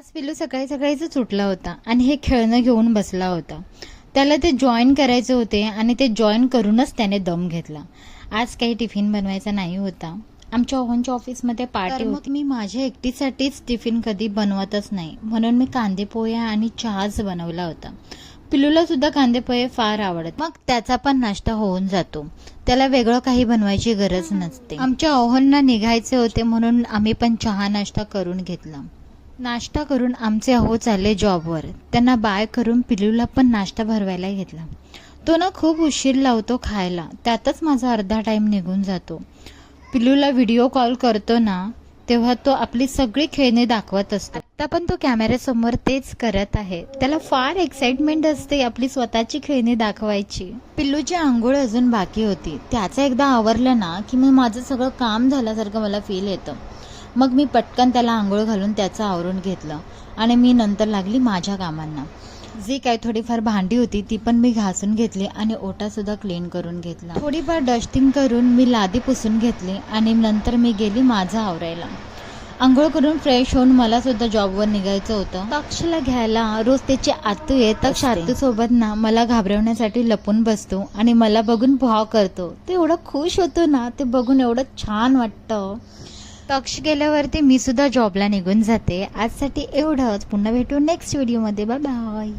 आज पिल्लू सकाळी सकाळीच उठला होता आणि हे खेळणं घेऊन बसला होता. त्याला ते जॉईन करायचे होते आणि ते जॉईन करूनच त्याने दम घेतला. आज काही टिफिन बनवायचा नाही होता. आमच्या ओव्हनच्या ऑफिसमध्ये पार्टी होती. मी माझ्या एकटीसाठीच टिफिन कधी बनवतच नाही, म्हणून मी कांदे पोहे आणि चहाच बनवला होता. पिल्लूला सुद्धा कांदे पोहे फार आवडत, मग त्याचा पण नाश्ता होऊन जातो. त्याला वेगळं काही बनवायची गरज नसते. आमच्या ओव्हनला निघायचे होते म्हणून आम्ही पण चहा नाश्ता करून घेतला. नाश्ता करून आमचे अहो चालले जॉबवर. त्यांना बाय करून पिल्लूला पण नाश्ता भरवायला घेतला. तो ना खूप उशीर लावतो खायला, त्यातच माझा अर्धा टाइम निघून जातो. पिल्लूला व्हिडिओ कॉल करतो ना तेव्हा तो आपली सगळी खेळणी दाखवत असतो. आता पण तो कॅमेऱ्यासमोर तेच करत आहे. त्याला फार एक्साइटमेंट असते आपली स्वतःची खेळणी दाखवायची. पिल्लूची आंघोळ अजून बाकी होती. त्याचं एकदा आवरलं ना की मी माझं सगळं काम झाल्यासारखं मला फील येतं. मग मी पटकन त्याला आंघोळ घालून त्याचं आवरून घेतलं आणि मी नंतर लागली माझ्या कामांना. जी काही थोडीफार भांडी होती ती पण मी घासून घेतली आणि ओटा सुद्धा क्लीन करून घेतला. थोडीफार डस्टिंग करून मी लादी पुसून घेतली आणि नंतर मी गेली माझं आवरायला. आंघोळ करून फ्रेश होऊन मला सुद्धा जॉबवर निघायचं होतं. तक्षला घ्यायला रोज त्याची आतू येत. तक्ष आतू सोबत ना मला घाबरवण्यासाठी लपून बसतो आणि मला बघून भाव करतो. ते एवढं खुश होतो ना, ते बघून एवढं छान वाटतं. तक्ष गेल्यावरती मी सुद्धा जॉबला निघून जाते. आजसाठी एवढंच. पुन्हा भेटू नेक्स्ट व्हिडिओमध्ये. Bye bye.